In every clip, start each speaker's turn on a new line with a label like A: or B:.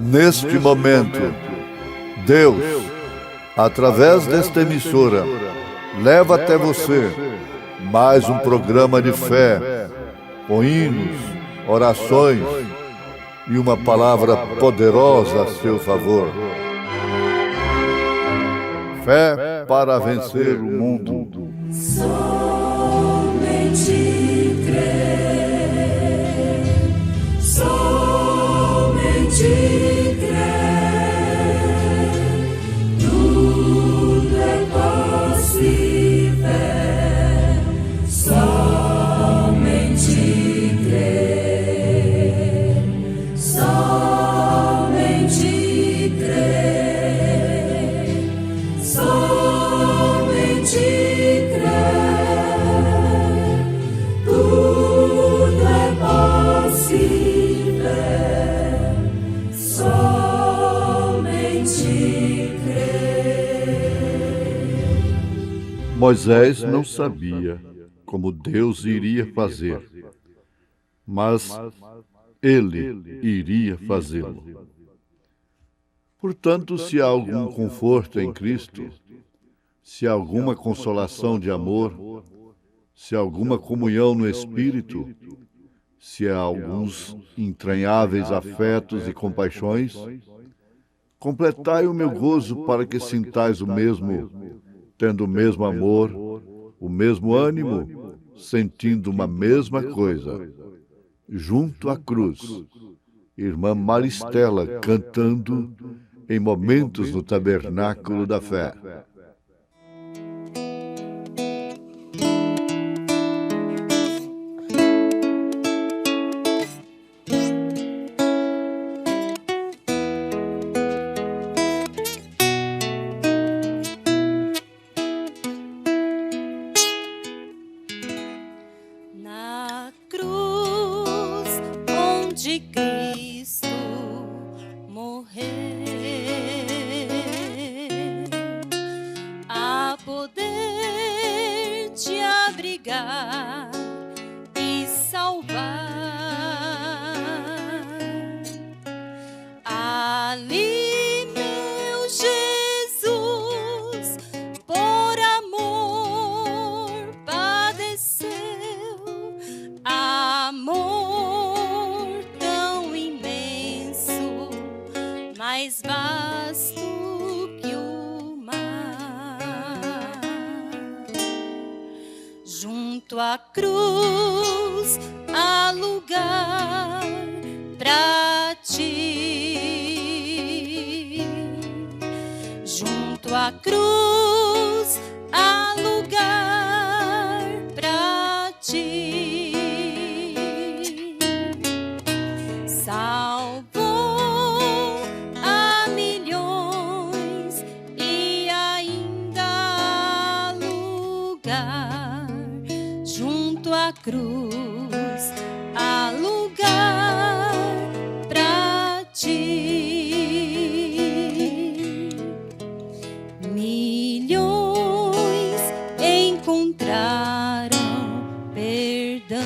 A: Neste momento, Deus, através desta emissora, leva até você mais um programa de fé, com hinos, orações e uma palavra poderosa a seu favor. Fé para vencer o mundo.
B: Somente crer, somente crer, tudo é possível, somente crer, somente crer, somente crer, tudo é possível, somente crer.
A: Moisés não sabia como Deus iria fazer, mas ele iria fazê-lo. Portanto, se há algum conforto em Cristo, se há alguma consolação de amor, se há alguma comunhão no Espírito, se há alguns entranháveis afetos e compaixões, completai o meu gozo para que sintais o mesmo, tendo o mesmo amor, o mesmo ânimo, sentindo uma mesma coisa. Junto à cruz, irmã Maristela cantando em momentos no tabernáculo da fé.
B: Na cruz onde Cristo morreu, há poder te abrigar e salvar. Ali, meu Jesus, por amor padeceu, amor tão imenso, mais vasto que o mar. Junto à cruz há lugar pra ti. Junto à cruz há lugar pra ti. Salvou a milhões e ainda há lugar. Junto à cruz há lugar pra ti. Milhões encontraram perdão,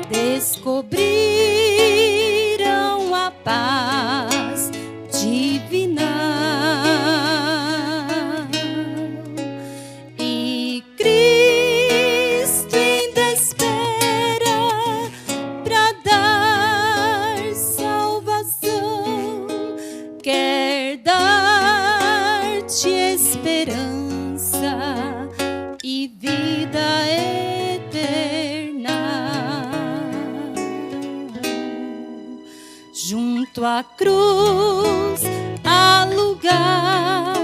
B: descobriram a paz divina e Cristo ainda espera pra dar salvação, quer dar-te esperança e vida eterna. Junto à cruz há lugar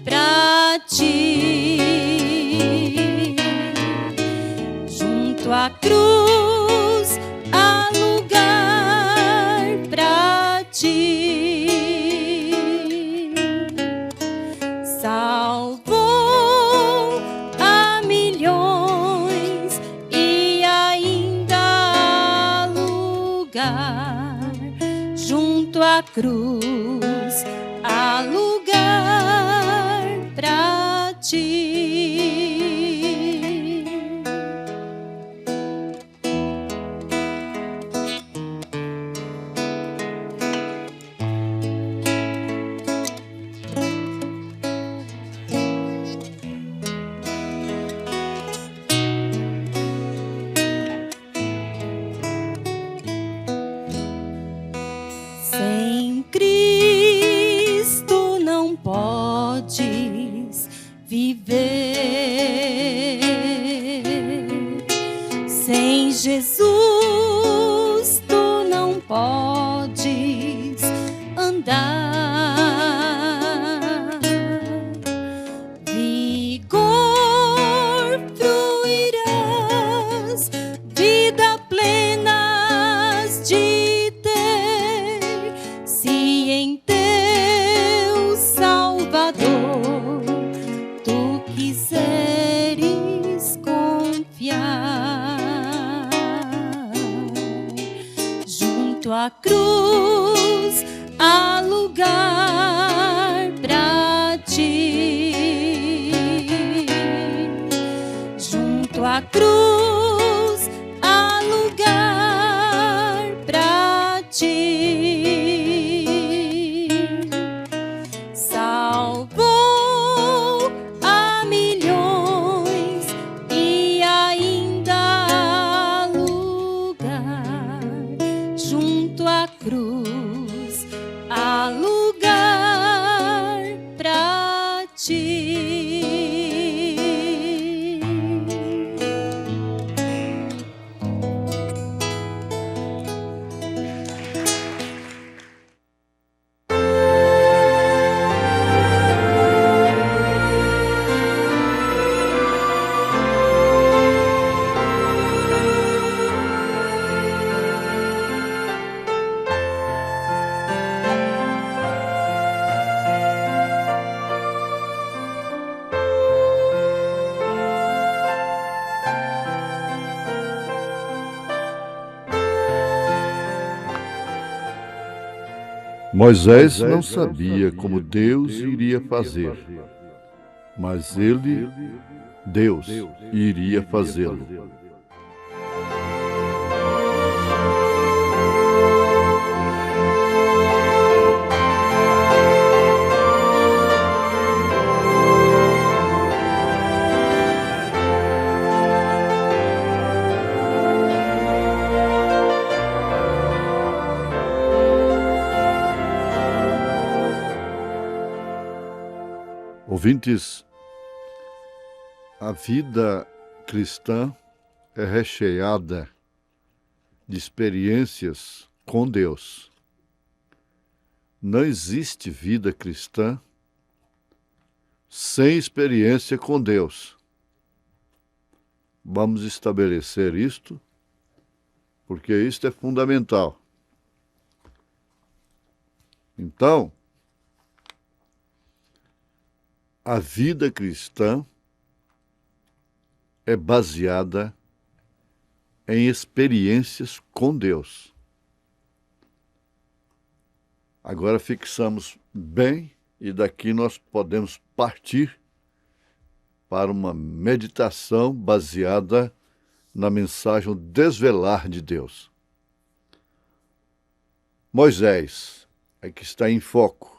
B: pra ti. Junto à cruz há lugar pra ti. Salvou a milhões e ainda há lugar. Junto à cruz há lugar pra ti. junto à cruz há lugar pra ti. Junto à cruz há lugar pra ti. Salvou a milhões e ainda há lugar. Junto à cruz há lugar pra ti.
A: Moisés não sabia como Deus iria fazer, mas Deus, iria fazê-lo. Ouvintes, a vida cristã é recheada de experiências com Deus. Não existe vida cristã sem experiência com Deus. Vamos estabelecer isto, porque isto é fundamental. Então, a vida cristã é baseada em experiências com Deus. Agora fixamos bem e daqui nós podemos partir para uma meditação baseada na mensagem desvelar de Deus. Moisés é que está em foco.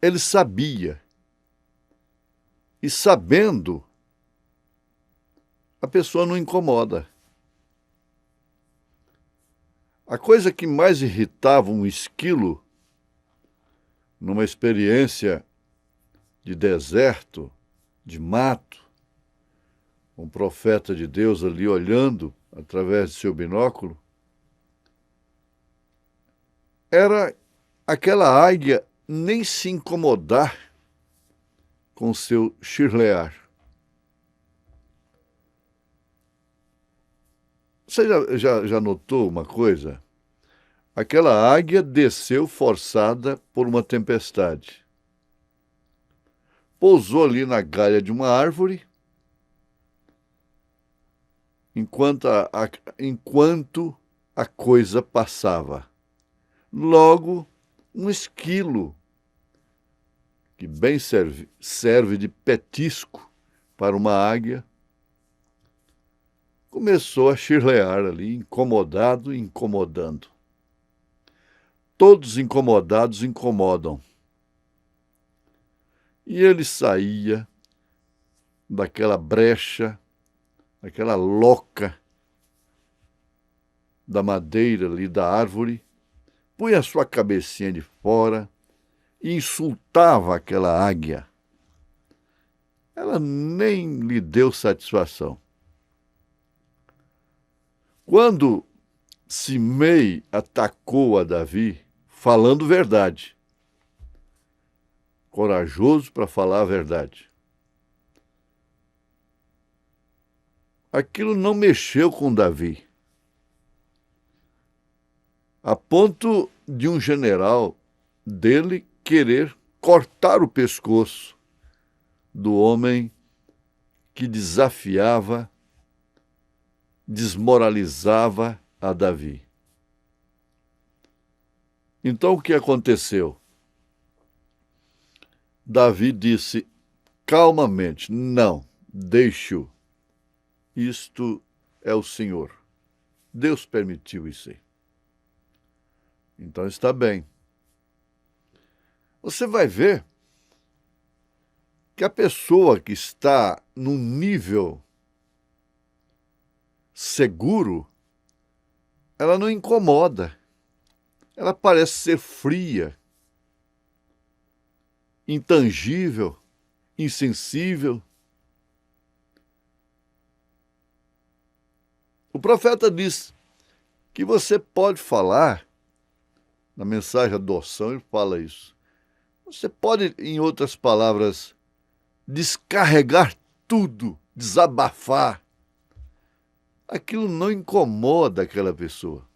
A: Ele sabia, e sabendo, a pessoa não incomoda. A coisa que mais irritava um esquilo, numa experiência de deserto, de mato, um profeta de Deus ali olhando através de seu binóculo, era aquela águia nem se incomodar com seu chirlear. Você já notou uma coisa? Aquela águia desceu forçada por uma tempestade. Pousou ali na galha de uma árvore, enquanto a coisa passava. Logo, um esquilo, que bem serve de petisco para uma águia, começou a chirlear ali, incomodado e incomodando. Todos incomodados incomodam. E ele saía daquela brecha, daquela loca da madeira ali da árvore, punha a sua cabecinha de fora e insultava aquela águia. Ela nem lhe deu satisfação. Quando Simei atacou a Davi, falando verdade, corajoso para falar a verdade, aquilo não mexeu com Davi, a ponto de um general dele querer cortar o pescoço do homem que desafiava desmoralizava a Davi. Então o que aconteceu? Davi disse calmamente: não, deixe-o. Isto é o Senhor. Deus permitiu isso aí. Então está bem. Você vai ver que a pessoa que está num nível seguro, ela não incomoda. Ela parece ser fria, intangível, insensível. O profeta diz que você pode falar, na mensagem da adoção ele fala isso, você pode, em outras palavras, descarregar tudo, desabafar. Aquilo não incomoda aquela pessoa.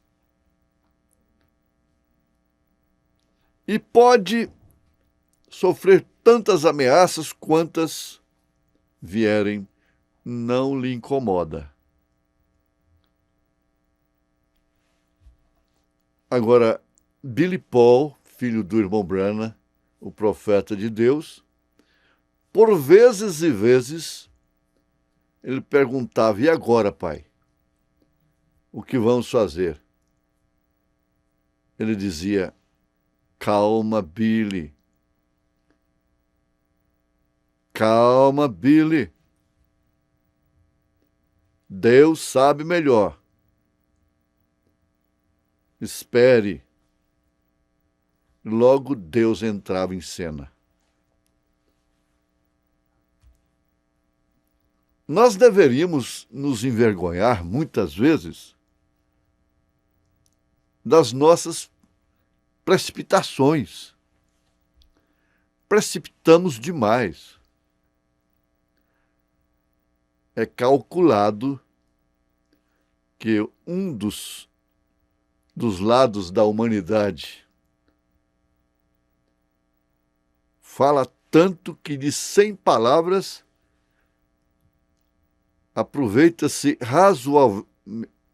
A: E pode sofrer tantas ameaças quantas vierem, não lhe incomoda. Agora, Billy Paul, filho do irmão Branham, o profeta de Deus, por vezes e vezes, ele perguntava: e agora, pai? O que vamos fazer? Ele dizia: calma, Billy. Calma, Billy. Deus sabe melhor. Espere. Logo Deus entrava em cena. Nós deveríamos nos envergonhar, muitas vezes, das nossas precipitações. Precipitamos demais. É calculado que um dos lados da humanidade fala tanto que de 100 palavras aproveita-se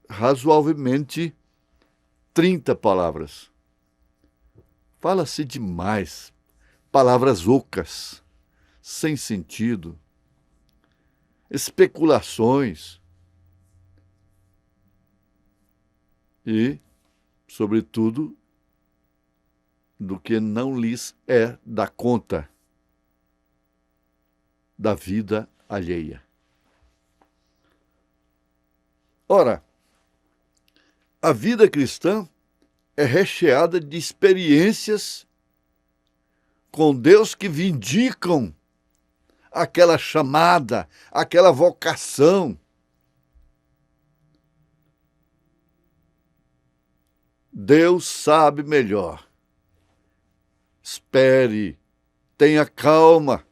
A: razoavelmente 30 palavras. Fala-se demais, palavras ocas, sem sentido, especulações e, sobretudo, do que não lhes é da conta da vida alheia. Ora, a vida cristã é recheada de experiências com Deus que vindicam aquela chamada, aquela vocação. Deus sabe melhor. Espere, tenha calma.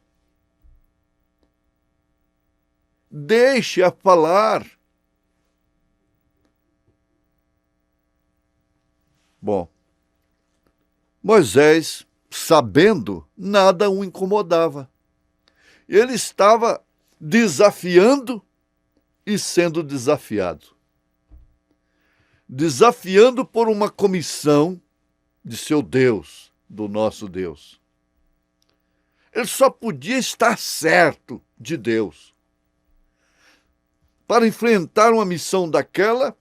A: Deixe-a falar. Bom, Moisés, sabendo, nada o incomodava. Ele estava desafiando e sendo desafiado. Desafiando por uma comissão de seu Deus, do nosso Deus. Ele só podia estar certo de Deus. Para enfrentar uma missão daquela,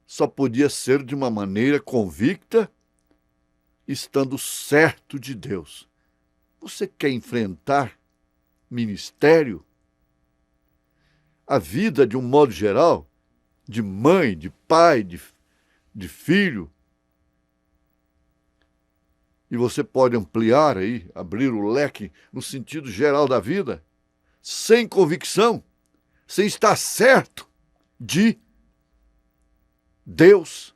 A: só podia ser de uma maneira convicta, estando certo de Deus. Você quer enfrentar ministério? A vida de um modo geral? De mãe, de pai, de filho? E você pode ampliar aí, abrir o leque no sentido geral da vida, sem convicção, sem estar certo de Deus.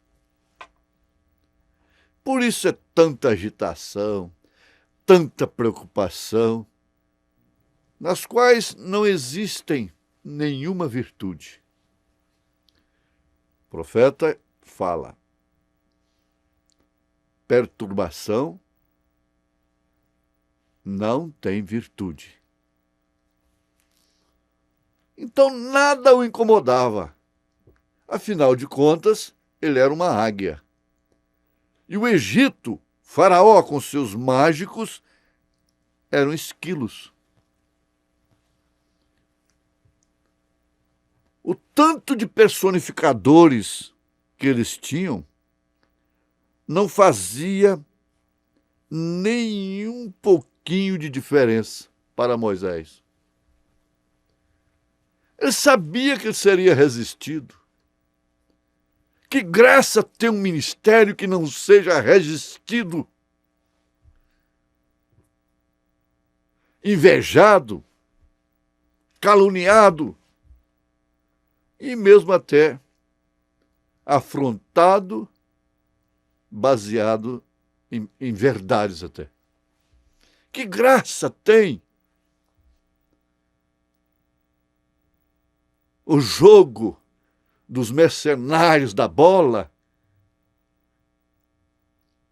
A: Por isso é tanta agitação, tanta preocupação, nas quais não existem nenhuma virtude. O profeta fala: perturbação não tem virtude. Então nada o incomodava. Afinal de contas, ele era uma águia. E o Egito, Faraó com seus mágicos, eram esquilos. O tanto de personificadores que eles tinham não fazia nem um pouquinho de diferença para Moisés. Ele sabia que ele seria resistido. Que graça ter um ministério que não seja resistido, invejado, caluniado e mesmo até afrontado, baseado em verdades até. Que graça tem o jogo dos mercenários da bola,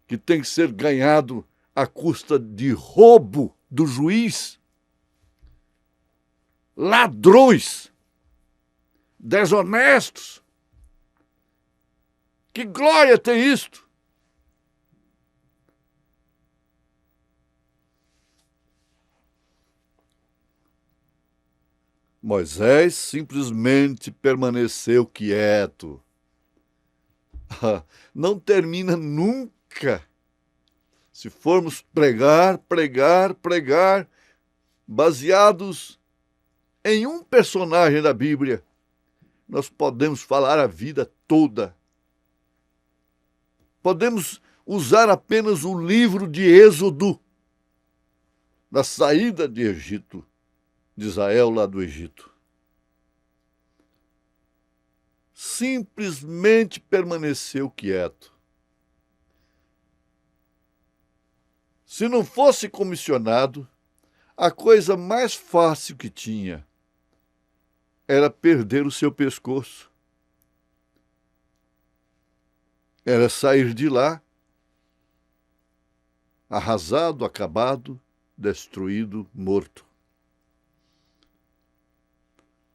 A: que tem que ser ganhado à custa de roubo do juiz, ladrões, desonestos. Que glória tem isto! Moisés simplesmente permaneceu quieto. Não termina nunca. Se formos pregar, baseados em um personagem da Bíblia, nós podemos falar a vida toda. Podemos usar apenas o livro de Êxodo, da saída de Egito, de Israel lá do Egito. Simplesmente permaneceu quieto. Se não fosse comissionado, a coisa mais fácil que tinha era perder o seu pescoço. Era sair de lá arrasado, acabado, destruído, morto.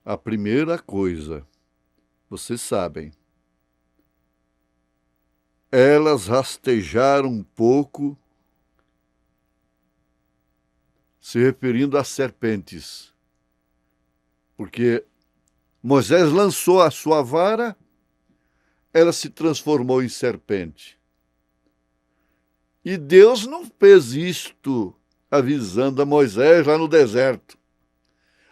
A: A primeira coisa, vocês sabem, elas rastejaram um pouco, se referindo às serpentes, porque Moisés lançou a sua vara, ela se transformou em serpente. E Deus não fez isto avisando a Moisés lá no deserto.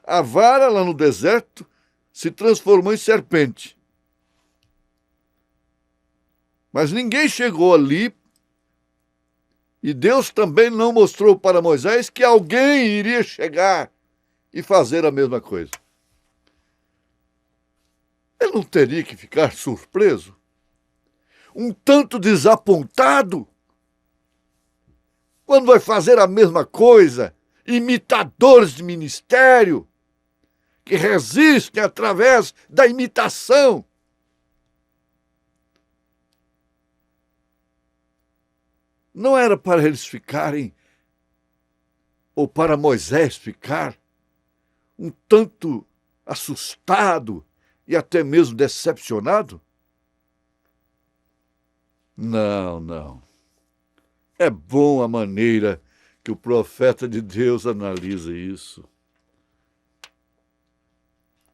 A: A vara lá no deserto se transformou em serpente. Mas ninguém chegou ali e Deus também não mostrou para Moisés que alguém iria chegar e fazer a mesma coisa. Ele não teria que ficar surpreso, um tanto desapontado, quando vai fazer a mesma coisa, imitadores de ministério, que resistem através da imitação. Não era para eles ficarem, ou para Moisés ficar, um tanto assustado e até mesmo decepcionado? Não. É bom a maneira que o profeta de Deus analisa isso.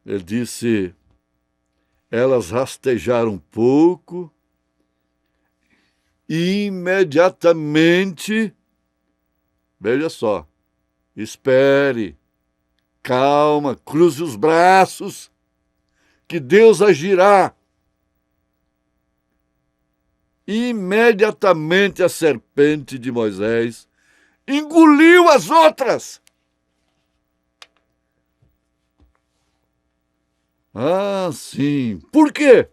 A: Ele disse, elas rastejaram um pouco e imediatamente, veja só, espere, calma, cruze os braços, que Deus agirá. Imediatamente a serpente de Moisés engoliu as outras. Ah, sim. Por quê?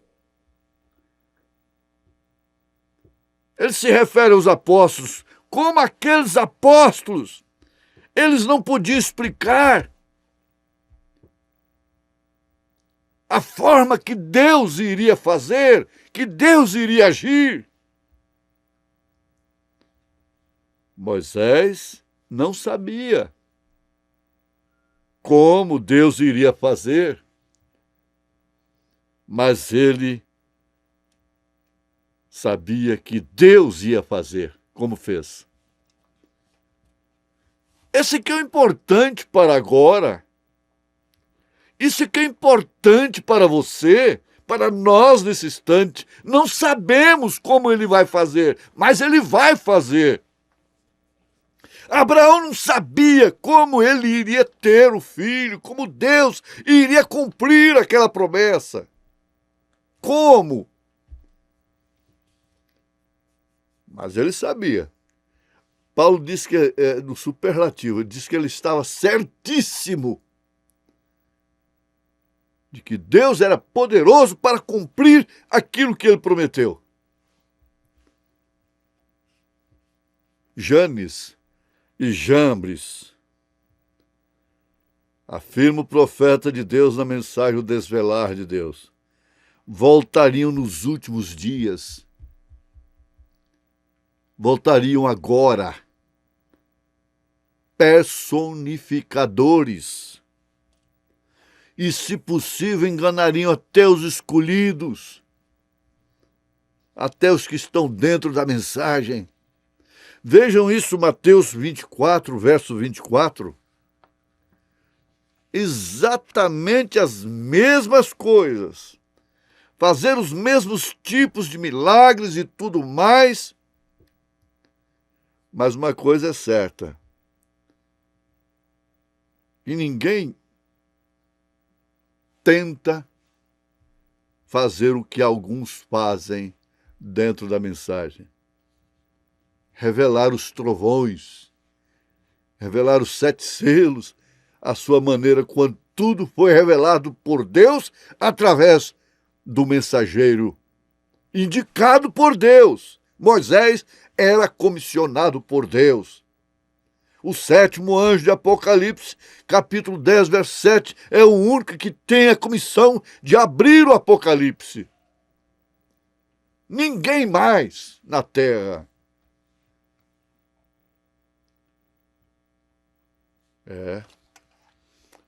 A: Ele se refere aos apóstolos como aqueles apóstolos. Eles não podiam explicar a forma que Deus iria fazer, que Deus iria agir. Moisés não sabia como Deus iria fazer, mas ele sabia que Deus ia fazer, como fez. Esse que é o importante para agora. Isso que é importante para você, para nós nesse instante. Não sabemos como ele vai fazer, mas ele vai fazer. Abraão não sabia como ele iria ter o filho, como Deus iria cumprir aquela promessa. Como? Mas ele sabia. Paulo diz que, no superlativo, ele diz que ele estava certíssimo de que Deus era poderoso para cumprir aquilo que ele prometeu. Janes e Jambres, afirma o profeta de Deus na mensagem O Desvelar de Deus, voltariam nos últimos dias, voltariam agora, personificadores, e, se possível, enganariam até os escolhidos, até os que estão dentro da mensagem. Vejam isso, Mateus 24, verso 24. Exatamente as mesmas coisas, fazer os mesmos tipos de milagres e tudo mais, mas uma coisa é certa, que ninguém tenta fazer o que alguns fazem dentro da mensagem. Revelar os trovões, revelar os 7 selos, a sua maneira, quando tudo foi revelado por Deus através do mensageiro indicado por Deus. Moisés era comissionado por Deus. O 7º anjo de Apocalipse, capítulo 10, verso 7, é o único que tem a comissão de abrir o Apocalipse. Ninguém mais na terra.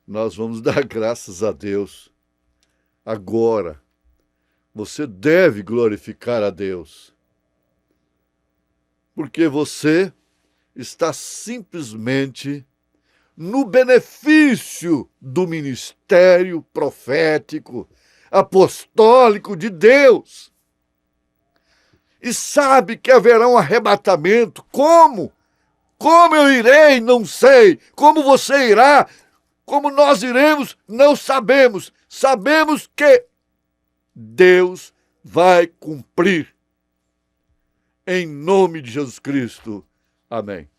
A: Nós vamos dar graças a Deus. Agora, você deve glorificar a Deus. Porque você está simplesmente no benefício do ministério profético, apostólico de Deus. E sabe que haverá um arrebatamento. Como? Como eu irei? Não sei. Como você irá? Como nós iremos? Não sabemos. Sabemos que Deus vai cumprir. Em nome de Jesus Cristo. Amém.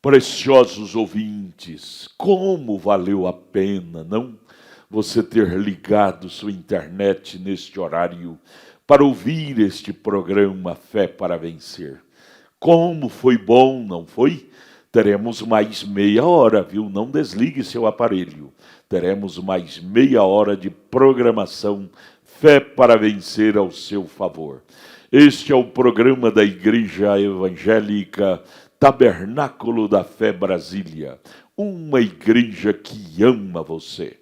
C: Preciosos ouvintes, como valeu a pena, não? Você ter ligado sua internet neste horário para ouvir este programa Fé para Vencer. Como foi bom, não foi? Teremos mais meia hora, viu? Não desligue seu aparelho. Teremos mais meia hora de programação Fé para Vencer ao seu favor. Este é o programa da Igreja Evangélica Tabernáculo da Fé Brasília, uma igreja que ama você.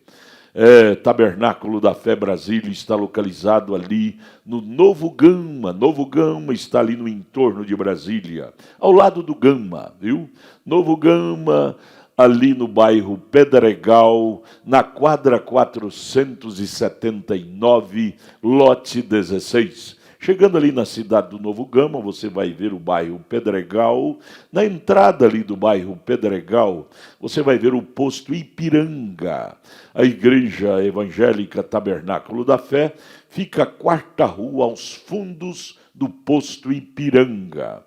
C: Tabernáculo da Fé Brasília está localizado ali no Novo Gama. Novo Gama está ali no entorno de Brasília, ao lado do Gama, viu? Novo Gama, ali no bairro Pedregal, na quadra 479, lote 16. Chegando ali na cidade do Novo Gama, você vai ver o bairro Pedregal. Na entrada ali do bairro Pedregal, você vai ver o posto Ipiranga. A Igreja Evangélica Tabernáculo da Fé fica a 4ª rua aos fundos do posto Ipiranga.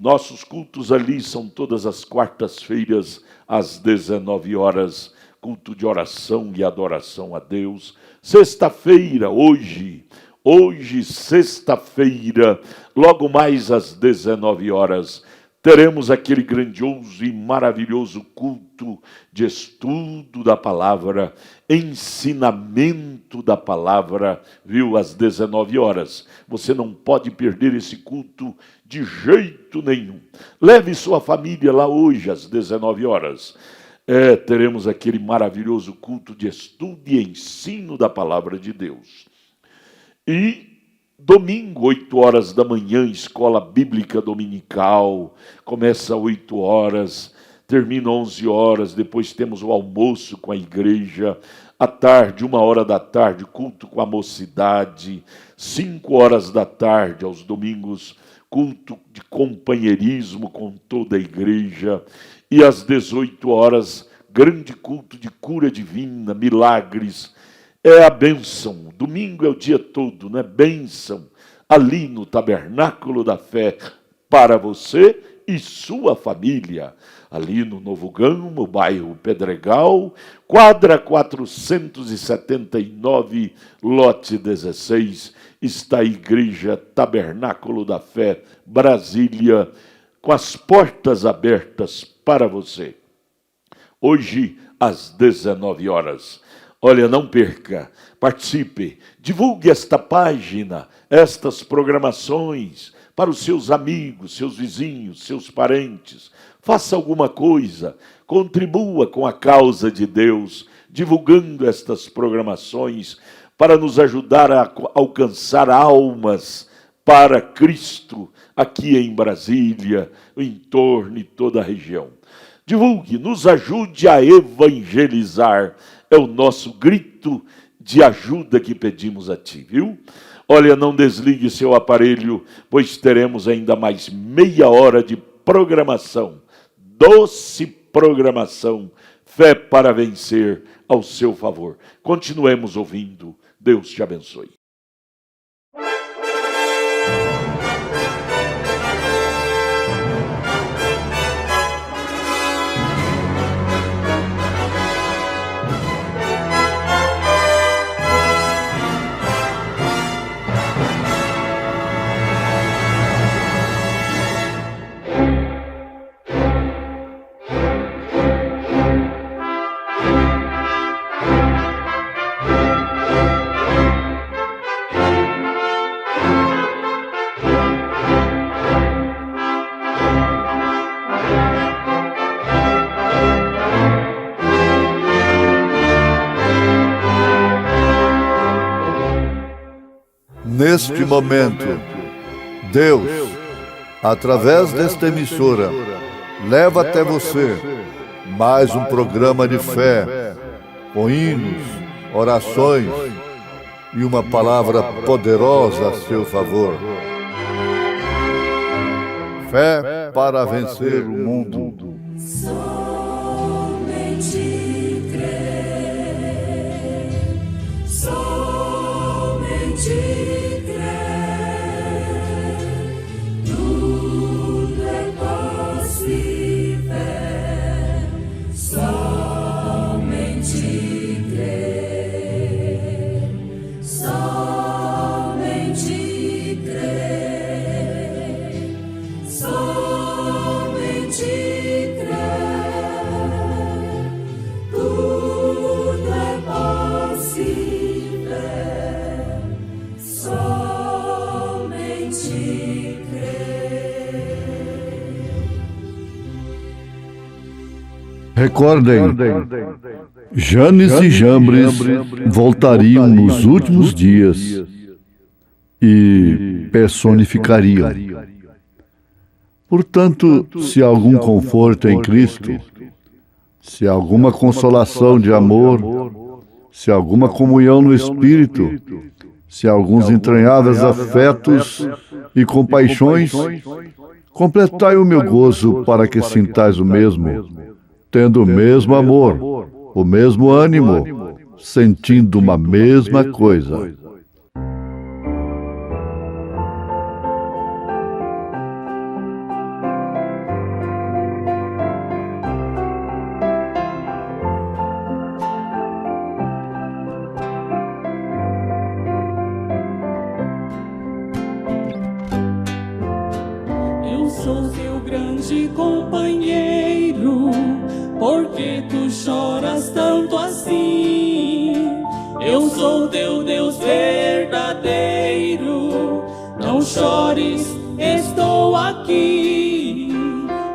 C: Nossos cultos ali são todas as quartas-feiras às 19 horas. Culto de oração e adoração a Deus. Sexta-feira, hoje Hoje, sexta-feira, logo mais às 19 horas, teremos aquele grandioso e maravilhoso culto de estudo da palavra, ensinamento da palavra, viu? Às 19 horas. Você não pode perder esse culto de jeito nenhum. Leve sua família lá hoje, às 19 horas. Teremos aquele maravilhoso culto de estudo e ensino da palavra de Deus. E domingo, 8 horas da manhã, escola bíblica dominical, começa às 8 horas, termina às 11 horas, depois temos o almoço com a igreja, à tarde, 1 hora da tarde, culto com a mocidade, 5 horas da tarde, aos domingos, culto de companheirismo com toda a igreja, e às 18 horas, grande culto de cura divina, milagres. É a bênção. Domingo é o dia todo, né? Bênção ali no Tabernáculo da Fé para você e sua família. Ali no Novo Gamo, bairro Pedregal, quadra 479, lote 16, está a Igreja Tabernáculo da Fé, Brasília, com as portas abertas para você. Hoje, às 19 horas. Olha, não perca, participe, divulgue esta página, estas programações para os seus amigos, seus vizinhos, seus parentes. Faça alguma coisa, contribua com a causa de Deus, divulgando estas programações para nos ajudar a alcançar almas para Cristo aqui em Brasília, em torno e toda a região. Divulgue, nos ajude a evangelizar. É o nosso grito de ajuda que pedimos a ti, viu? Olha, não desligue seu aparelho, pois teremos ainda mais meia hora de programação. Doce programação, fé para vencer ao seu favor. Continuemos ouvindo. Deus te abençoe.
A: Neste momento, Deus, através desta emissora, leva até você mais um programa de fé, com hinos, orações e uma palavra poderosa a seu favor. Fé para vencer o mundo.
B: Somente crer, somente
A: Recordem, Janes e Jambres voltariam nos últimos dias e personificariam. Portanto, se há algum conforto em Cristo, se há alguma consolação de amor, se há alguma comunhão no Espírito, se há alguns entranháveis afetos e compaixões, completai o meu gozo para que sintais o mesmo, tendo o mesmo amor, o mesmo ânimo, sentindo uma mesma coisa.
D: sou teu grande companheiro. Por que tu choras tanto assim? Eu sou teu Deus verdadeiro. Não chores, estou aqui.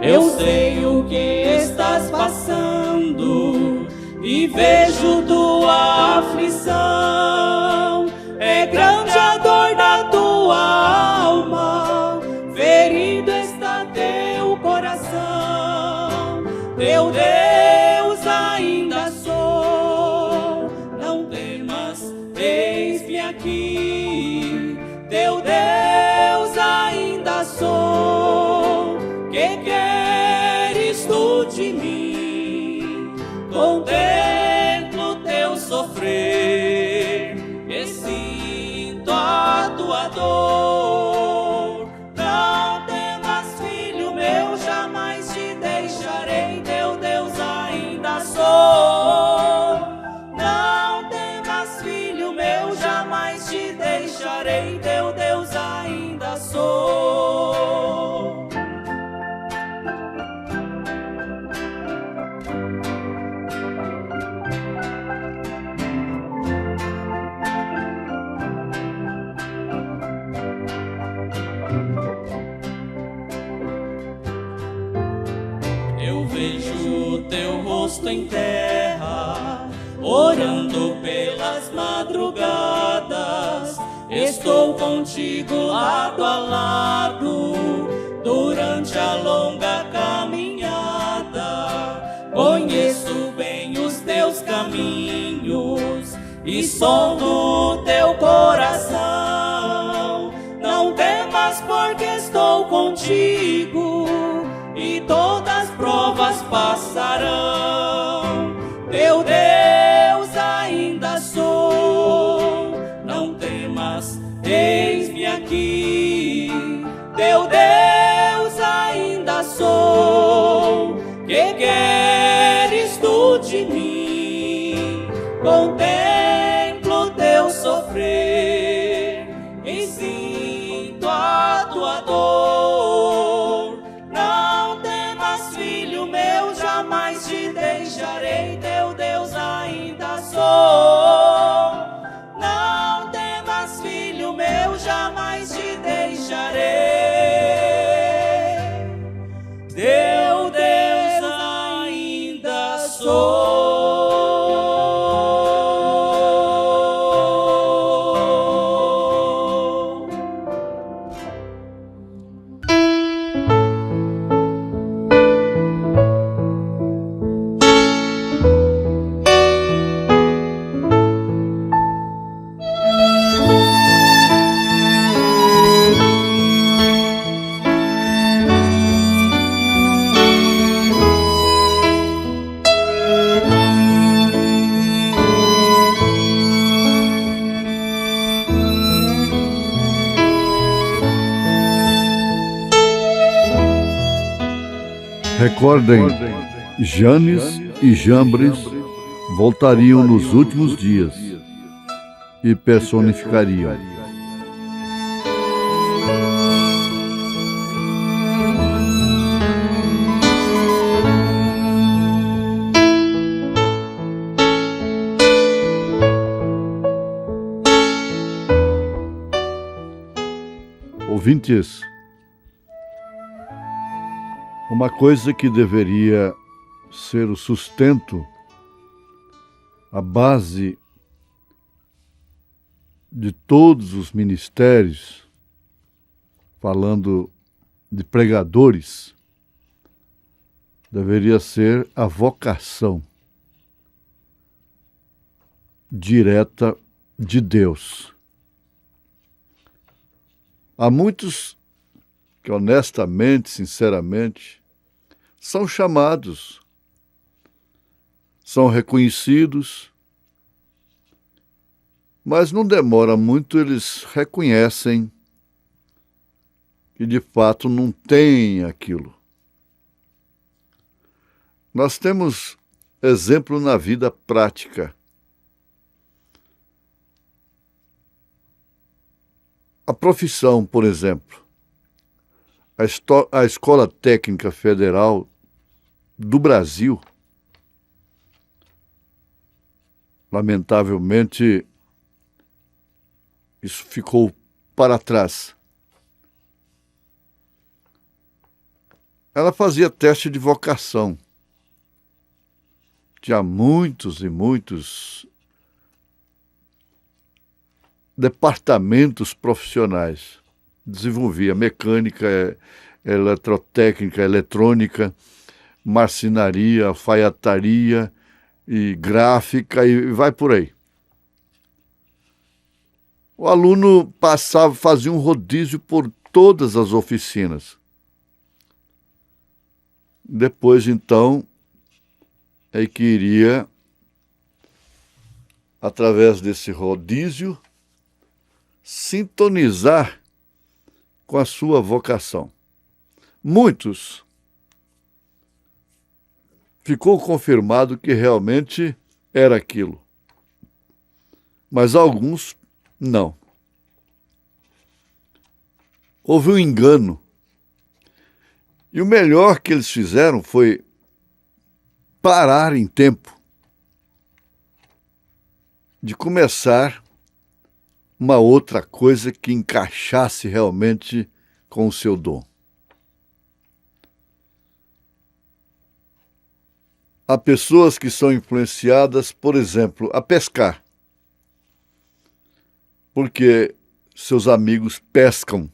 D: Eu sei o que estás passando e vejo tua aflição. É grande a dor da tua alma, ferido está teu coração. Teu Deus ainda sou, não temas, eis-me aqui. Teu Deus ainda sou, que queres tu de mim? Contemplo teu sofrer e sinto a tua dor. Não temas, filho meu, jamais te deixarei. Teu Deus ainda sou. Não temas, filho meu, jamais te deixarei. Teu Deus ainda sou. Eu vejo teu rosto em terra, orando pelas madrugadas. Estou contigo lado a lado, durante a longa caminhada. Conheço bem os teus caminhos e sondo teu coração. Não temas, porque estou contigo e todas as provas passarão. Teu Deus ainda sou, não temas, eis-me aqui. Teu Deus ainda sou, que queres tu de mim? Contemplo teu sofrer e sinto a tua dor. Não temas, filho meu, jamais te deixarei. Teu Deus ainda sou. Não temas, filho meu, jamais te deixarei. Teu Deus ainda sou.
A: Recordem, Janes e Jambres voltariam nos últimos dias e personificariam. Ouvintes, uma coisa que deveria ser o sustento, a base de todos os ministérios, falando de pregadores, deveria ser a vocação direta de Deus. Há muitos que honestamente, sinceramente, são chamados, são reconhecidos, mas não demora muito, eles reconhecem que de fato não tem aquilo. Nós temos exemplo na vida prática. A profissão, por exemplo. a Escola Técnica Federal do Brasil, lamentavelmente, isso ficou para trás. Ela fazia teste de vocação. Tinha muitos e muitos departamentos profissionais. Desenvolvia mecânica, eletrotécnica, eletrônica, marcenaria, alfaiataria e gráfica e vai por aí. O aluno passava, fazia um rodízio por todas as oficinas. Depois, então, é que iria, através desse rodízio, sintonizar com a sua vocação. Muitos ficou confirmado que realmente era aquilo, mas alguns não. Houve um engano. E o melhor que eles fizeram foi parar em tempo de começar uma outra coisa que encaixasse realmente com o seu dom. Há pessoas que são influenciadas, por exemplo, a pescar, porque seus amigos pescam.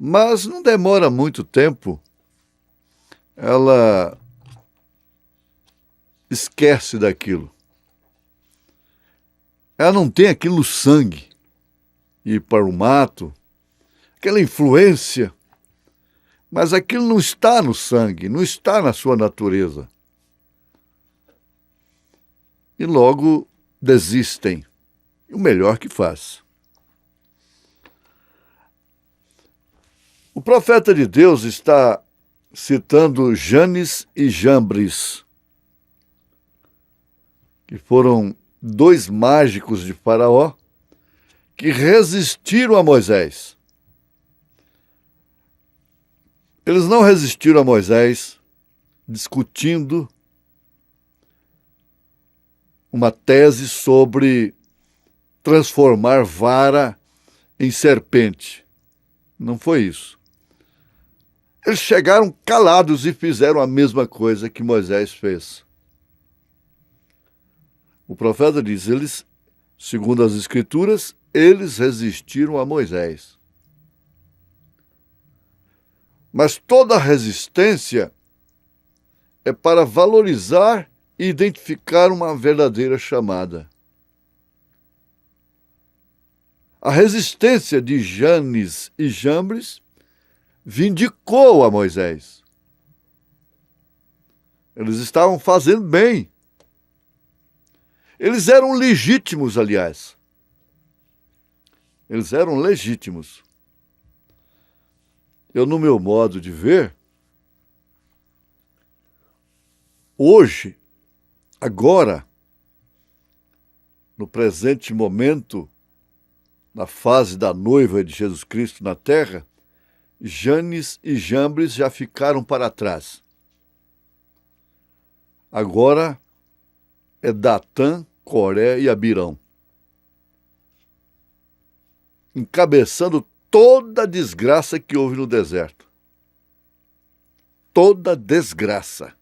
A: Mas não demora muito tempo, ela esquece daquilo. Ela não tem aquilo no sangue, ir para o mato, aquela influência, mas aquilo não está no sangue, não está na sua natureza. E logo desistem, o melhor que faz. O profeta de Deus está citando Janes e Jambres, que foram 2 mágicos de Faraó que resistiram a Moisés. Eles não resistiram a Moisés discutindo uma tese sobre transformar vara em serpente. Não foi isso. Eles chegaram calados e fizeram a mesma coisa que Moisés fez. O profeta diz, eles, segundo as Escrituras, eles resistiram a Moisés. Mas toda resistência é para valorizar e identificar uma verdadeira chamada. A resistência de Janes e Jambres vindicou a Moisés. Eles estavam fazendo bem. Eles eram legítimos, aliás. Eles eram legítimos. Eu, no meu modo de ver, hoje, agora, no presente momento, na fase da noiva de Jesus Cristo na terra, Janes e Jambres já ficaram para trás. Agora é Datã, Coré e Abirão, encabeçando toda a desgraça que houve no deserto. Toda desgraça.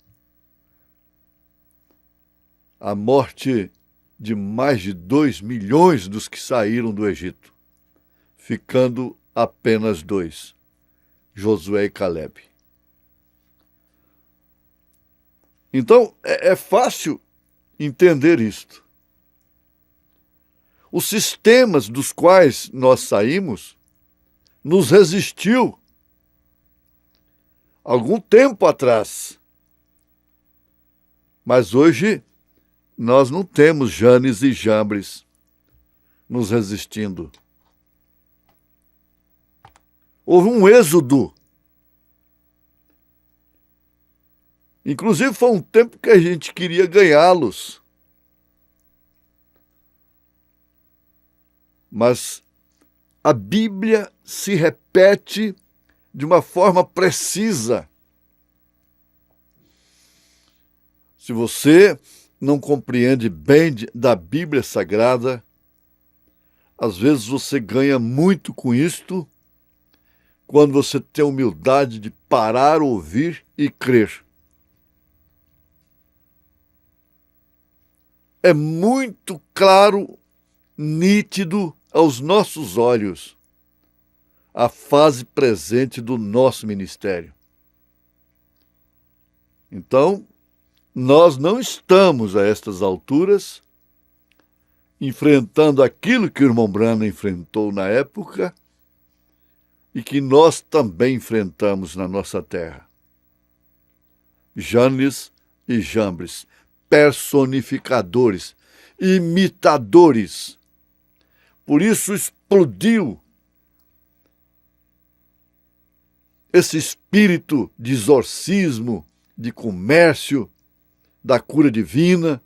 A: A morte de mais de 2 milhões dos que saíram do Egito, ficando apenas 2, Josué e Calebe. Então, é fácil entender isto. Os sistemas dos quais nós saímos nos resistiu algum tempo atrás. Mas hoje nós não temos Janes e Jambres nos resistindo. Houve um êxodo. Inclusive foi um tempo que a gente queria ganhá-los. Mas a Bíblia se repete de uma forma precisa. Se você não compreende bem da Bíblia Sagrada, às vezes você ganha muito com isto quando você tem a humildade de parar, ouvir e crer. É muito claro, nítido aos nossos olhos a fase presente do nosso ministério. Então, nós não estamos a estas alturas enfrentando aquilo que o irmão Branham enfrentou na época e que nós também enfrentamos na nossa terra. Janes e Jambres, personificadores, imitadores. Por isso explodiu esse espírito de exorcismo, de comércio, da cura divina,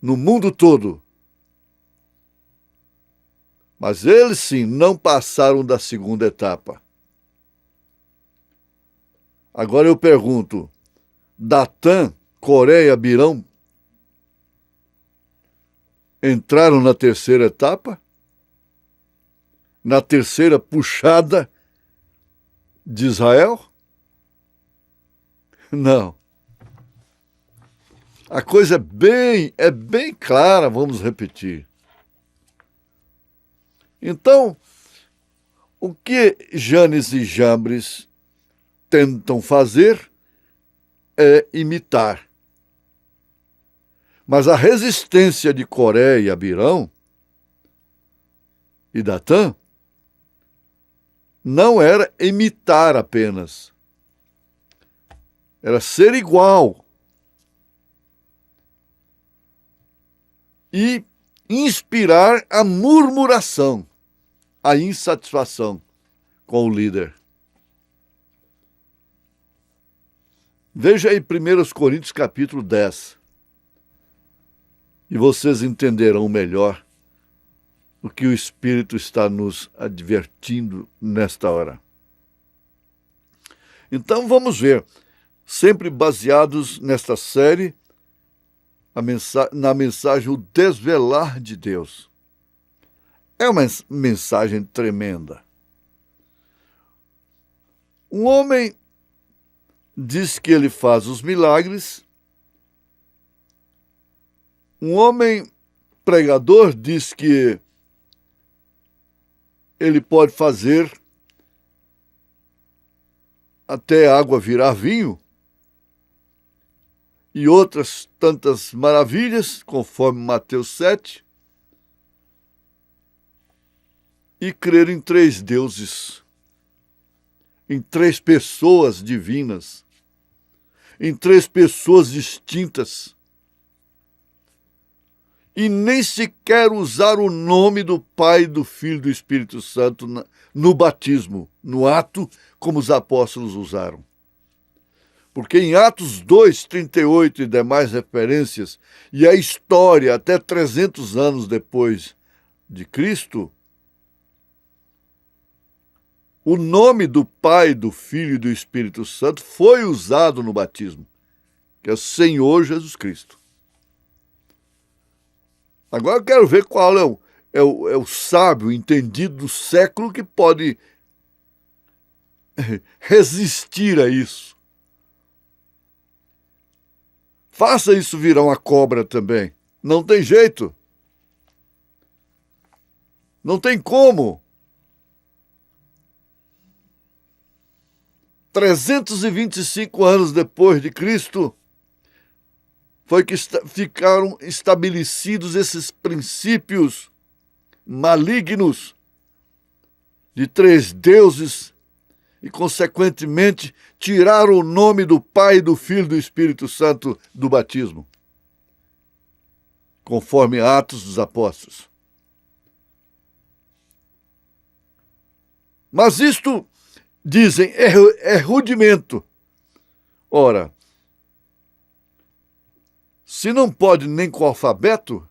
A: no mundo todo. Mas eles, sim, não passaram da segunda etapa. Agora eu pergunto, Datã, Coré e Abirão entraram na terceira etapa? Na terceira puxada de Israel? Não. A coisa é bem clara, vamos repetir. Então, o que Janes e Jambres tentam fazer é imitar. Mas a resistência de Coré e Abirão e Datã não era imitar apenas. Era ser igual. E inspirar a murmuração, a insatisfação com o líder. Veja aí 1 Coríntios capítulo 10. E vocês entenderão melhor o que o Espírito está nos advertindo nesta hora. Então vamos ver, sempre baseados nesta série, na mensagem O Desvelar de Deus. É uma mensagem tremenda. Um homem diz que ele faz os milagres. Um homem pregador diz que ele pode fazer até água virar vinho e outras tantas maravilhas, conforme Mateus 7, e crer em 3 deuses, em 3 pessoas divinas, em 3 pessoas distintas, e nem sequer usar o nome do Pai, do Filho e do Espírito Santo no batismo, no ato, como os apóstolos usaram. Porque em Atos 2, 38 e demais referências, e a história até 300 anos depois de Cristo, o nome do Pai, do Filho e do Espírito Santo foi usado no batismo, que é o Senhor Jesus Cristo. Agora eu quero ver qual é o sábio entendido do século que pode resistir a isso. Faça isso virar uma cobra também. Não tem jeito. Não tem como. 325 anos depois de Cristo, foi que ficaram estabelecidos esses princípios malignos de 3 deuses e, consequentemente, tiraram o nome do Pai, do Filho e do Espírito Santo do batismo, conforme Atos dos Apóstolos. Mas isto, dizem, é rudimento. Ora, se não pode nem com o alfabeto,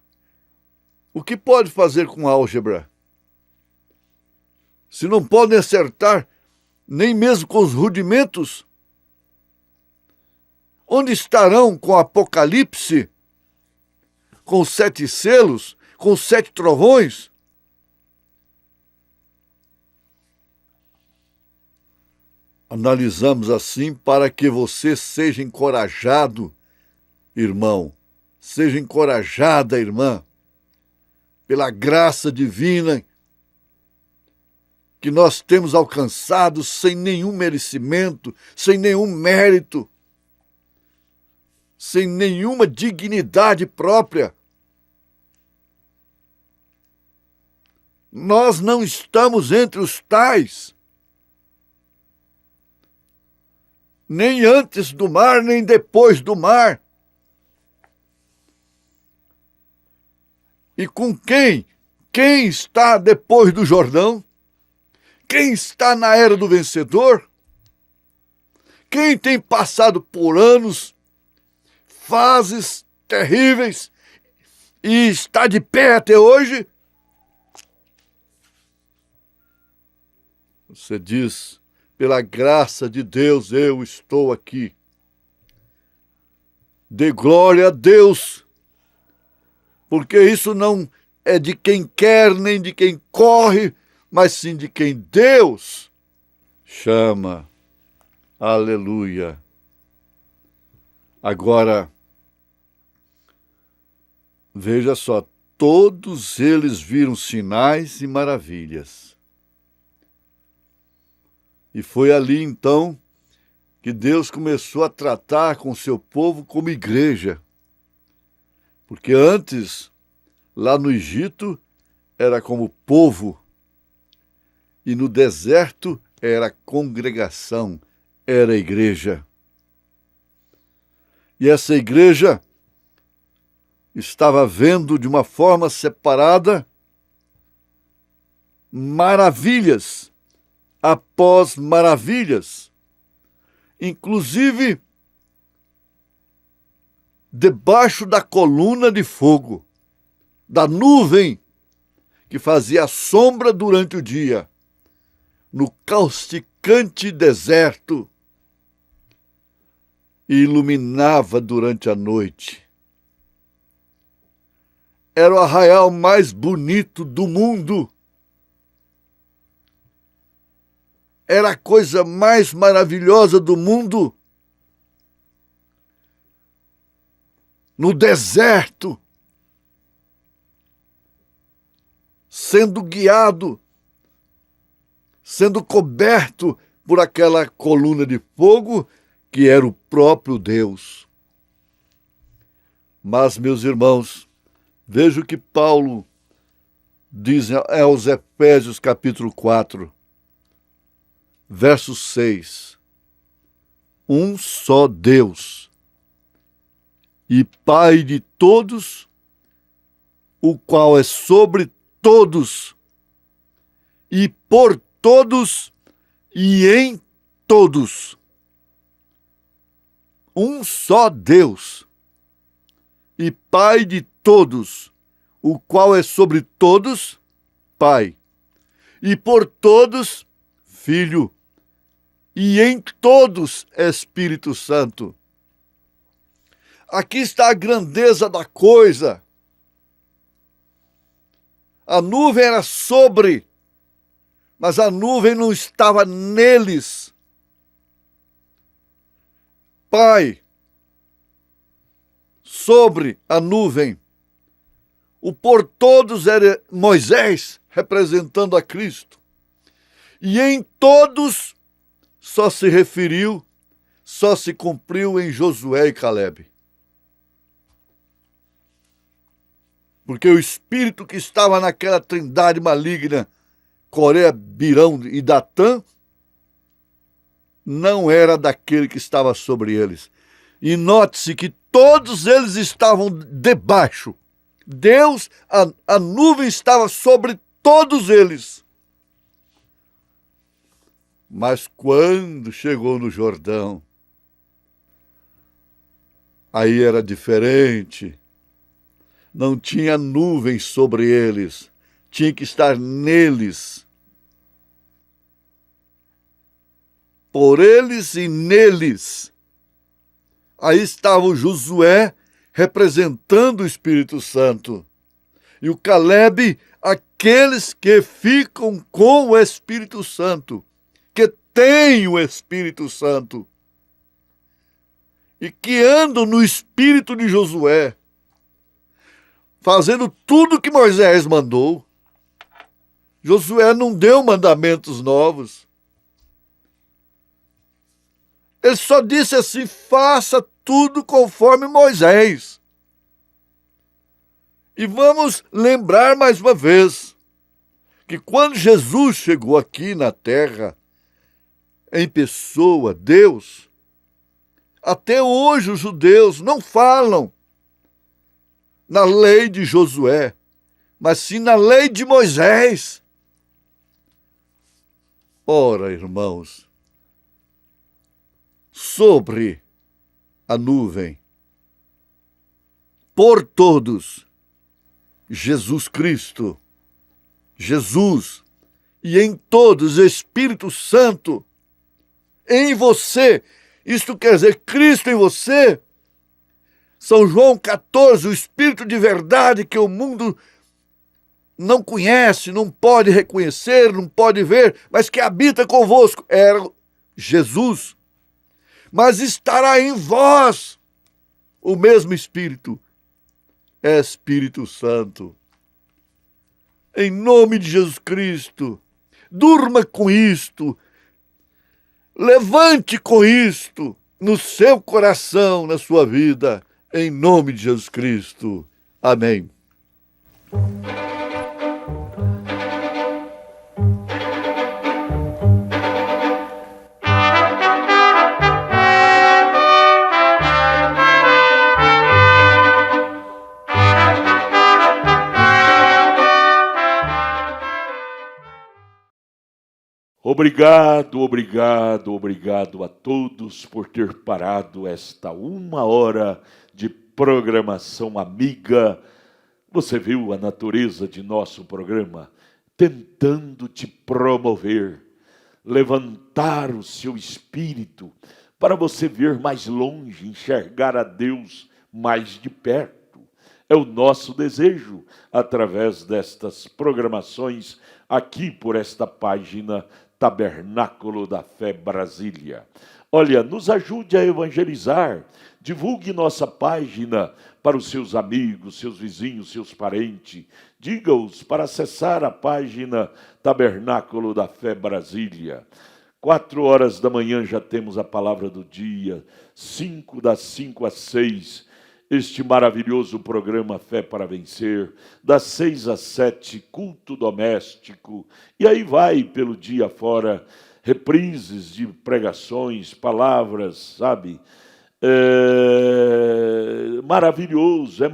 A: o que pode fazer com álgebra? Se não podem acertar nem mesmo com os rudimentos, onde estarão com o Apocalipse, com os 7 selos, com os 7 trovões? Analisamos assim para que você seja encorajado, irmão, seja encorajada, irmã, pela graça divina que nós temos alcançado sem nenhum merecimento, sem nenhum mérito, sem nenhuma dignidade própria. Nós não estamos entre os tais, nem antes do mar, nem depois do mar. E com quem? Quem está depois do Jordão? Quem está na era do vencedor? Quem tem passado por anos, fases terríveis e está de pé até hoje? Você diz: pela graça de Deus eu estou aqui. Dê glória a Deus, porque isso não é de quem quer nem de quem corre, mas sim de quem Deus chama. Aleluia. Agora, veja só, todos eles viram sinais e maravilhas. E foi ali, então, que Deus começou a tratar com o seu povo como igreja. Porque antes, lá no Egito, era como povo, e no deserto era congregação, era igreja. E essa igreja estava vendo de uma forma separada maravilhas após maravilhas, inclusive debaixo da coluna de fogo, da nuvem que fazia sombra durante o dia, no causticante deserto, e iluminava durante a noite. Era o arraial mais bonito do mundo. Era a coisa mais maravilhosa do mundo. No deserto, sendo guiado, sendo coberto por aquela coluna de fogo que era o próprio Deus. Mas, meus irmãos, veja o que Paulo diz aos Efésios capítulo 4, verso 6. Um só Deus e Pai de todos, o qual é sobre todos e por todos e em todos. Um só Deus e Pai de todos, o qual é sobre todos, Pai, e por todos, Filho, e em todos, Espírito Santo. Aqui está a grandeza da coisa. A nuvem era sobre, mas a nuvem não estava neles. Pai, sobre a nuvem. O por todos era Moisés, representando a Cristo. E em todos só se referiu, só se cumpriu em Josué e Calebe. Porque o espírito que estava naquela trindade maligna, Coré, Birão e Datã, não era daquele que estava sobre eles. E note-se que todos eles estavam debaixo. Deus, a nuvem estava sobre todos eles. Mas quando chegou no Jordão, aí era diferente. Não tinha nuvem sobre eles, tinha que estar neles. por eles e neles. Aí estava o Josué representando o Espírito Santo. E o Caleb, aqueles que ficam com o Espírito Santo, que têm o Espírito Santo e que andam no espírito de Josué, fazendo tudo que Moisés mandou. Josué não deu mandamentos novos. Ele só disse assim: faça tudo conforme Moisés. E vamos lembrar mais uma vez que quando Jesus chegou aqui na terra, em pessoa, Deus, até hoje os judeus não falam na lei de Josué, mas sim na lei de Moisés. Ora, irmãos, sobre a nuvem, por todos, Jesus Cristo, Jesus, e em todos, Espírito Santo, em você. Isto quer dizer Cristo em você. São João 14, o Espírito de verdade que o mundo não conhece, não pode reconhecer, não pode ver, mas que habita convosco. Era Jesus. Mas estará em vós o mesmo Espírito, Espírito Santo. Em nome de Jesus Cristo, durma com isto, levante com isto no seu coração, na sua vida, em nome de Jesus Cristo. Amém.
C: Obrigado, obrigado, obrigado a todos por ter parado esta 1 hora de programação amiga. Você viu a natureza de nosso programa? Tentando te promover, levantar o seu espírito para você ver mais longe, enxergar a Deus mais de perto. É o nosso desejo através destas programações aqui por esta página Tabernáculo da Fé Brasília. Olha, nos ajude a evangelizar, divulgue nossa página para os seus amigos, seus vizinhos, seus parentes. Diga-os para acessar a página Tabernáculo da Fé Brasília. 4 da manhã já temos a palavra do dia, 5 das 5 às 6, este maravilhoso programa Fé para Vencer, das 6 às 7, culto doméstico, e aí vai pelo dia fora, reprises de pregações, palavras, sabe? É maravilhoso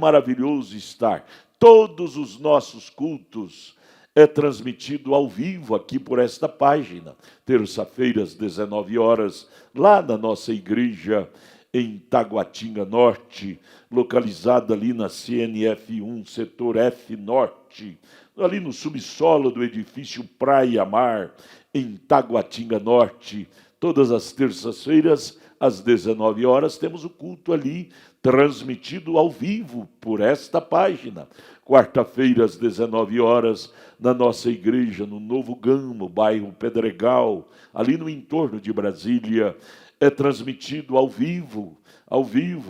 C: estar. Todos os nossos cultos é transmitido ao vivo aqui por esta página, terça-feira às 19 horas, lá na nossa igreja, em Taguatinga Norte, localizada ali na CNF1, setor F Norte, ali no subsolo do edifício Praia Mar, em Taguatinga Norte. Todas as terças-feiras, às 19 horas, temos o culto ali, transmitido ao vivo por esta página. Quarta-feira, às 19 horas, na nossa igreja, no Novo Gama, bairro Pedregal, ali no entorno de Brasília, é transmitido ao vivo,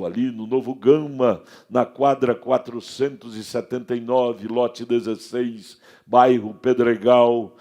C: ali no Novo Gama, na quadra 479, lote 16, bairro Pedregal.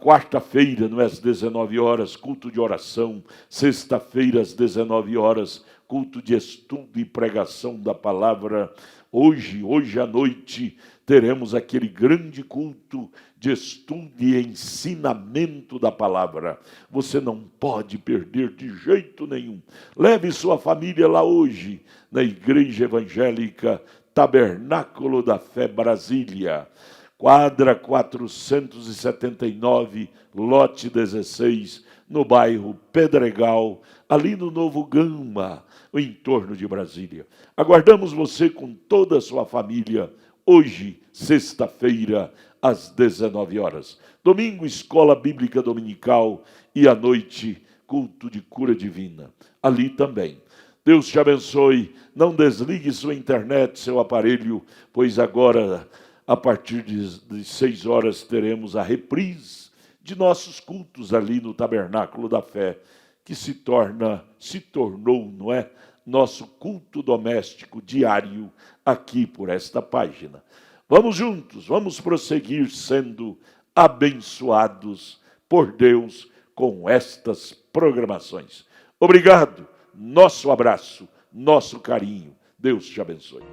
C: Quarta-feira, às 19 horas, culto de oração. Sexta-feira, às 19 horas, culto de estudo e pregação da palavra. Hoje à noite, teremos aquele grande culto de estudo e ensinamento da palavra. Você não pode perder de jeito nenhum. Leve sua família lá hoje, na Igreja Evangélica Tabernáculo da Fé Brasília. Quadra 479, lote 16, no bairro Pedregal, ali no Novo Gama, o entorno de Brasília. Aguardamos você com toda a sua família, hoje, sexta-feira, às 19 horas. Domingo, escola bíblica dominical e à noite, culto de cura divina. Ali também. Deus te abençoe. Não desligue sua internet, seu aparelho, pois agora, a partir de 6 horas, teremos a reprise de nossos cultos ali no Tabernáculo da Fé, que se tornou, não é? Nosso culto doméstico diário aqui por esta página. Vamos juntos, vamos prosseguir sendo abençoados por Deus com estas programações. Obrigado, nosso abraço, nosso carinho. Deus te abençoe.